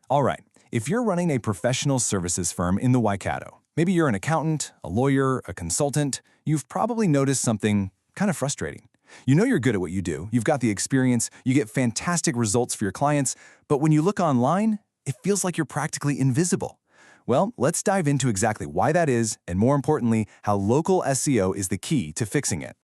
All right, if you're running a professional services firm in the Waikato, maybe you're an accountant, a lawyer, a consultant, you've probably noticed something kind of frustrating. You know you're good at what you do, you've got the experience, you get fantastic results for your clients, but when you look online, it feels like you're practically invisible. Well, let's dive into exactly why that is, and more importantly, how local SEO is the key to fixing it.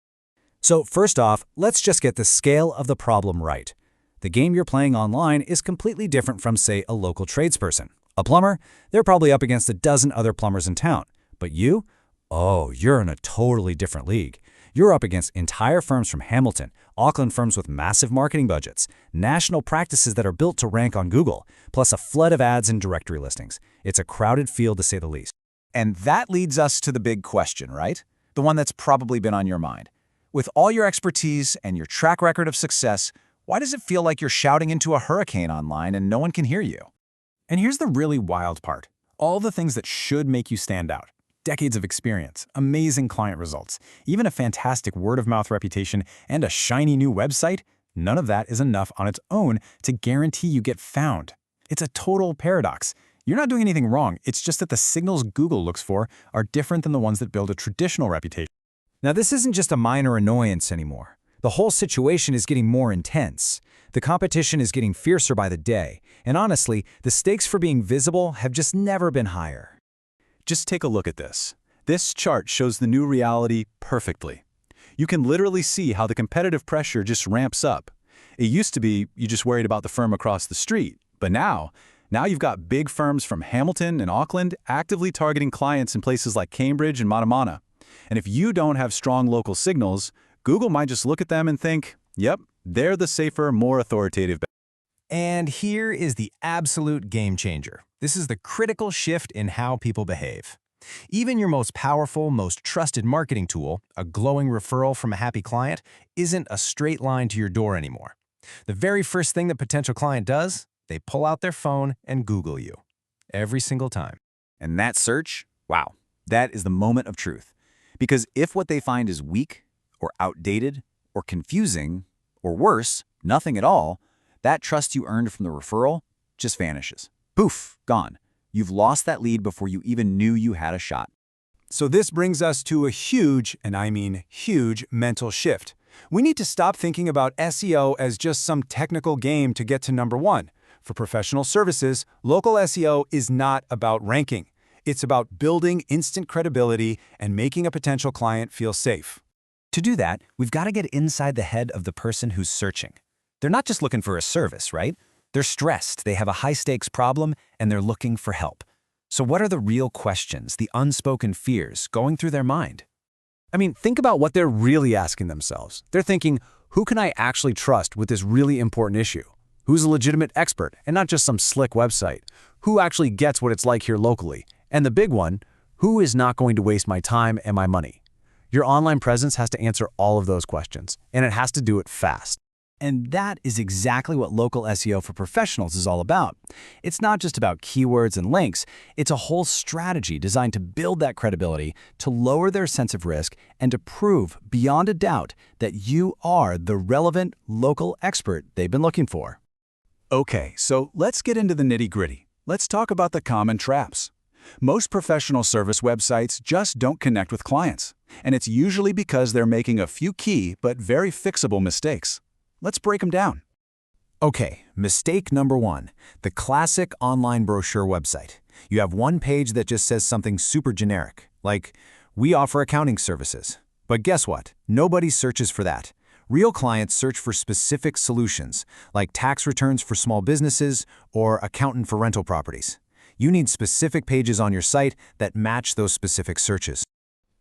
So first off, let's just get the scale of the problem right. The game you're playing online is completely different from, say, a local tradesperson. A plumber, they're probably up against a dozen other plumbers in town. But you? Oh, you're in a totally different league. You're up against entire firms from Hamilton, Auckland firms with massive marketing budgets, national practices that are built to rank on Google, plus a flood of ads and directory listings. It's a crowded field to say the least. And that leads us to the big question, right? The one that's probably been on your mind. With all your expertise and your track record of success, why does it feel like you're shouting into a hurricane online and no one can hear you? And here's the really wild part. All the things that should make you stand out. Decades of experience, amazing client results, even a fantastic word-of-mouth reputation, and a shiny new website, none of that is enough on its own to guarantee you get found. It's a total paradox. You're not doing anything wrong, it's just that the signals Google looks for are different than the ones that build a traditional reputation. Now, this isn't just a minor annoyance anymore. The whole situation is getting more intense. The competition is getting fiercer by the day, and honestly, the stakes for being visible have just never been higher. Just take a look at this. This chart shows the new reality perfectly. You can literally see how the competitive pressure just ramps up. It used to be you just worried about the firm across the street, but now you've got big firms from Hamilton and Auckland actively targeting clients in places like Cambridge and Matamana. And if you don't have strong local signals, Google might just look at them and think, yep, they're the safer, more authoritative bet. And here is the absolute game changer. This is the critical shift in how people behave. Even your most powerful, most trusted marketing tool, a glowing referral from a happy client, isn't a straight line to your door anymore. The very first thing the potential client does, they pull out their phone and Google you. Every single time. And that search, wow, that is the moment of truth. Because if what they find is weak, or outdated, or confusing, or worse, nothing at all, that trust you earned from the referral just vanishes. Poof, gone. You've lost that lead before you even knew you had a shot. So this brings us to a huge, and I mean huge, mental shift. We need to stop thinking about SEO as just some technical game to get to number one. For professional services, local SEO is not about ranking. It's about building instant credibility and making a potential client feel safe. To do that, we've got to get inside the head of the person who's searching. They're not just looking for a service, right? They're stressed, they have a high-stakes problem, and they're looking for help. So what are the real questions, the unspoken fears going through their mind? I mean, think about what they're really asking themselves. They're thinking, who can I actually trust with this really important issue? Who's a legitimate expert and not just some slick website? Who actually gets what it's like here locally? And the big one, who is not going to waste my time and my money? Your online presence has to answer all of those questions, and it has to do it fast. And that is exactly what local SEO for professionals is all about. It's not just about keywords and links, it's a whole strategy designed to build that credibility, to lower their sense of risk, and to prove beyond a doubt that you are the relevant local expert they've been looking for. Okay, so let's get into the nitty-gritty. Let's talk about the common traps. Most professional service websites just don't connect with clients, and it's usually because they're making a few key but very fixable mistakes. Let's break them down. Okay, mistake number one, the classic online brochure website. You have one page that just says something super generic, like, we offer accounting services. But guess what? Nobody searches for that. Real clients search for specific solutions, like tax returns for small businesses or accountant for rental properties. You need specific pages on your site that match those specific searches.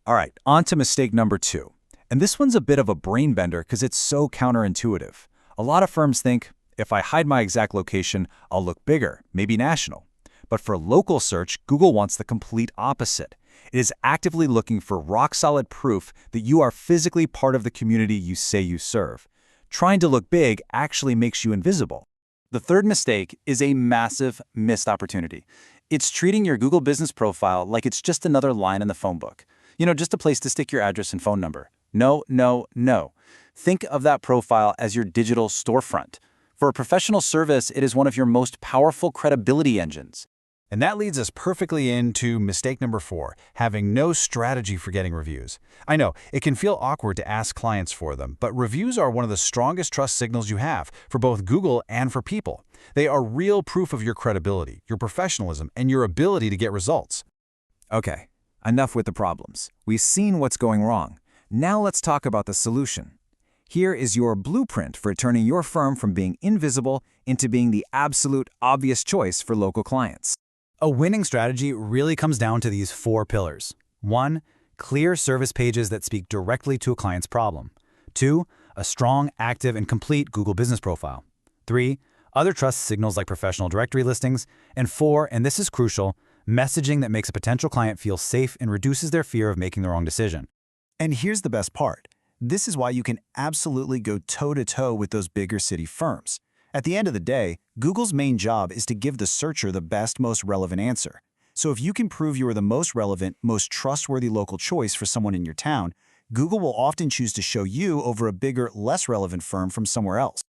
All right, on to mistake number two. And this one's a bit of a brain bender because it's so counterintuitive. A lot of firms think, if I hide my exact location, I'll look bigger, maybe national. But for local search, Google wants the complete opposite. It is actively looking for rock-solid proof that you are physically part of the community you say you serve. Trying to look big actually makes you invisible. The third mistake is a massive missed opportunity. It's treating your Google business profile like it's just another line in the phone book. You know, just a place to stick your address and phone number. No, no, no. Think of that profile as your digital storefront. For a professional service, it is one of your most powerful credibility engines. And that leads us perfectly into mistake number 4, having no strategy for getting reviews. I know, it can feel awkward to ask clients for them, but reviews are one of the strongest trust signals you have for both Google and for people. They are real proof of your credibility, your professionalism, and your ability to get results. Okay, enough with the problems. We've seen what's going wrong. Now let's talk about the solution. Here is your blueprint for turning your firm from being invisible into being the absolute obvious choice for local clients. A winning strategy really comes down to these 4 pillars. 1. Clear service pages that speak directly to a client's problem. 2. A strong, active, and complete Google business profile. 3. Other trust signals like professional directory listings. And 4, and this is crucial, messaging that makes a potential client feel safe and reduces their fear of making the wrong decision. And here's the best part. This is why you can absolutely go toe-to-toe with those bigger city firms. At the end of the day, Google's main job is to give the searcher the best, most relevant answer. So if you can prove you are the most relevant, most trustworthy local choice for someone in your town, Google will often choose to show you over a bigger, less relevant firm from somewhere else.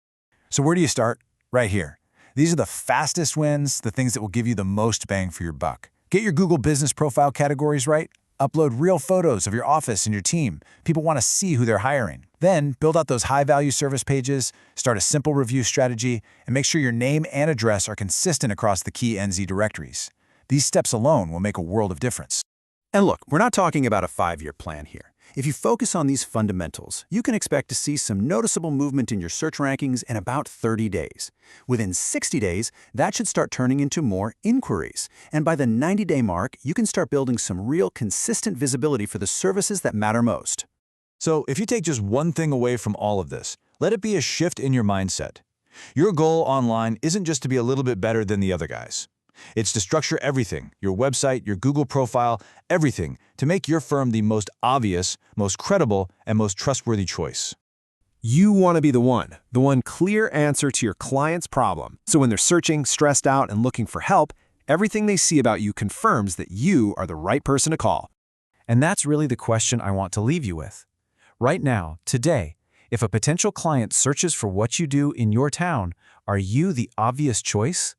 So where do you start? Right here. These are the fastest wins, the things that will give you the most bang for your buck. Get your Google business profile categories right. Upload real photos of your office and your team. People want to see who they're hiring. Then build out those high-value service pages, start a simple review strategy, and make sure your name and address are consistent across the key NZ directories. These steps alone will make a world of difference. And look, we're not talking about a 5-year plan here. If you focus on these fundamentals, you can expect to see some noticeable movement in your search rankings in about 30 days. Within 60 days, that should start turning into more inquiries. And by the 90-day mark, you can start building some real consistent visibility for the services that matter most. So if you take just one thing away from all of this, let it be a shift in your mindset. Your goal online isn't just to be a little bit better than the other guys. It's to structure everything, your website, your Google profile, everything, to make your firm the most obvious, most credible, and most trustworthy choice. You want to be the one clear answer to your client's problem. So when they're searching, stressed out, and looking for help, everything they see about you confirms that you are the right person to call. And that's really the question I want to leave you with. Right now, today, if a potential client searches for what you do in your town, are you the obvious choice?